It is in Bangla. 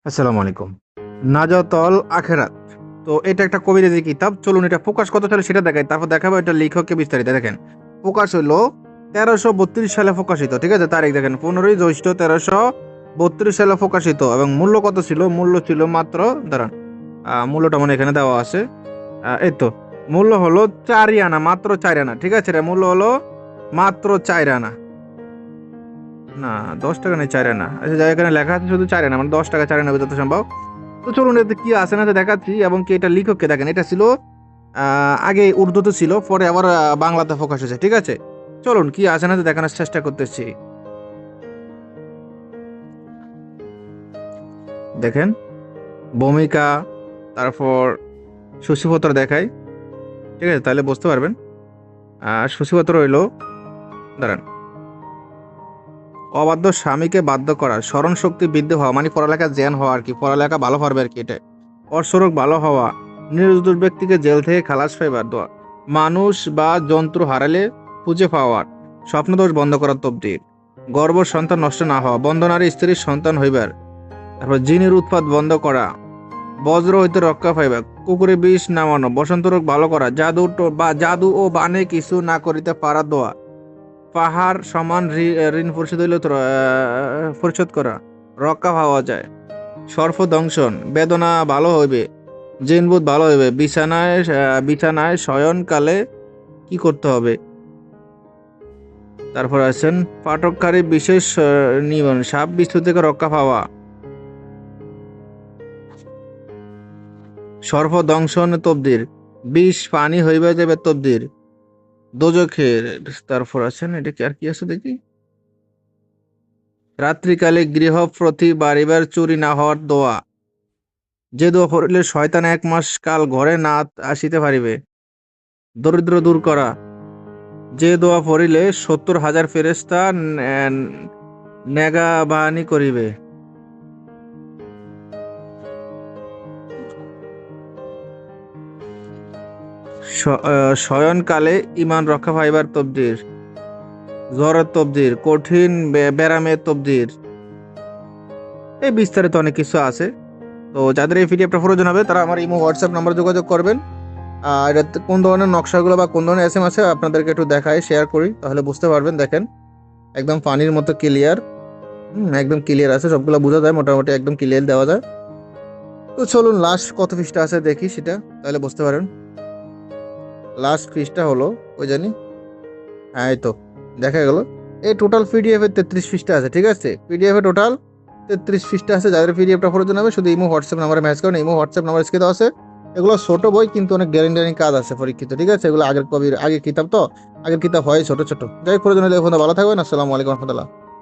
আসসালামু আলাইকুম। নাজাতল আখেরাত। তো এটা একটা কবিরাজি কিতাব। চলুন এটা প্রকাশ কত সালে সেটা দেখাই। তারপর দেখাবো এটা লেখককে বিস্তারিত। দেখেন। প্রকাশ হইলো ১৩৩২ সালে প্রকাশিত। ঠিক আছে? তারিখ দেখেন ১৫ই জ্যৈষ্ঠ ১৩৩২ সালে প্রকাশিত এবং মূল্য কত ছিল? মূল্য ছিল মাত্র দাঁড়ান। মূল্যটা মনে হয় এখানে দেওয়া আছে। এই তো। মূল্য হলো ৪ আনা, মাত্র ৪ আনা। ঠিক আছে? এটার মূল্য হলো মাত্র ৪ আনা। না, ৳১০ নেই ৪ আনা। আচ্ছা যাই হোক, এখানে লেখা আছে শুধু ৪ আনা মানে ৳১০ ৪ আনা যত সম্ভব। তো চলুন এতে কি আছে না আছে দেখাচ্ছি এবং কি এটা লেখককে দেখেন। এটা ছিল আগে উর্দুতে ছিল, পরে আবার বাংলাতে প্রকাশ হয়েছে। ঠিক আছে? চলুন কি আছে না আছে দেখানোর চেষ্টা করতেছি। দেখেন ভূমিকা, তারপর সূচিপত্র দেখাই। ঠিক আছে? তাহলে বুঝতে পারবেন। সূচিপত্র হইলো দাঁড়ান। অবাধ্য স্বামীকে বাধ্য করা, স্মরণ শক্তি বৃদ্ধি হওয়া মানে পড়ালেখা জ্ঞান হওয়া আর কি, পড়ালেখা ভালো পারবে আর কি এটা। অর্শরোগ ভালো হওয়া, নিরুদ্র ব্যক্তিকে জেল থেকে খালাস পাইবার দোয়া, মানুষ বা যন্ত্র হারালে খুঁজে পাওয়ার, স্বপ্নদোষ বন্ধ করার তবদির, গর্ভ সন্তান নষ্ট না হওয়া, বন্ধনারী স্ত্রীর সন্তান হইবার, তারপর জিনের উৎপাত বন্ধ করা, বজ্র হইতে রক্ষা পাইবা, কুকুরে বিষ নামানো, বসন্ত রোগ ভালো করা, জাদু ও বানে কিছু না করিতে পারা দোয়া, পাহাড় সমান ঋণ পরিশোধ হইলে পরিশোধ করা, রক্ষা পাওয়া যায়, সর্প দংশন, বেদনা ভালো হইবে, জিনবুত ভালো হইবে, বিছানায় শয়নকালে কি করতে হবে। তারপর আছেন পাঠককারী বিশেষ নিয়ম, সাপ বিচ্ছু থেকে রক্ষা পাওয়া, সর্প দংশন তবদির, বিষ পানি হইবে যাবে তবদির, দোজখের। তারপর আছেন এটা কি আর কি আছে দেখি, রাত্রিকালে গৃহ প্রতি বাড়িবার চুরি না হওয়ার দোয়া, যে দোয়া পড়িলে শয়তান ১ মাস কাল ঘরে না আসিতে পারিবে, দরিদ্র দূর করা, যে দোয়া পড়িলে ৭০,০০০ ফেরেশতা নেগাবানি করিবে, শয়নকালে ঈমান রক্ষা পাইবার তবদির, জ্বরের তবদির, কঠিন ব্যারামের তবদির। এই বিস্তারিত অনেক কিছু আছে। তো যাদের এই পিডিএফটা প্রয়োজন হবে তারা আমার ইমো হোয়াটসঅ্যাপ নাম্বারে যোগাযোগ করবেন। এটাতে কোন ধরনের নকশাগুলো বা কোন ধরনের এসএম আছে আপনাদেরকে একটু দেখাই, শেয়ার করি, তাহলে বুঝতে পারবেন। দেখেন একদম পানির মতো ক্লিয়ার। একদম ক্লিয়ার আছে, সবগুলো বোঝা যায়, মোটামুটি একদম ক্লিয়ার দেওয়া যায়। তো চলুন লাস্ট কত পৃষ্ঠা আছে দেখি সেটা, তাহলে বুঝতে পারেন। লাস্ট পৃষ্ঠা হলো ওই জানি, হ্যাঁ এই তো দেখা গেল। এই টোটাল পিডিএফ এর 33 পৃষ্ঠা আছে। ঠিক আছে? পিডিএফ এ টোটাল 33 পৃষ্ঠা আছে। যাদের পিডিএফটা প্রয়োজন হবে শুধু ইমো হোয়াটসঅ্যাপ নাম্বারে ম্যাচ করেন। ইমো হোয়াটসঅ্যাপ নাম্বার স্ক্রিনে দেওয়া আছে। এগুলো ছোট বই কিন্তু অনেক গ্যারান্টি কাজ আছে পরীক্ষিত। ঠিক আছে? এগুলো আগের কবির আগের কিতাব, তো আগের কিতাব হয় ছোট ছোট। যাই হোক, প্রয়োজন হলে এখন ভালো থাকবেন। আসসালামু আলাইকুম রহমতুল্লাহ।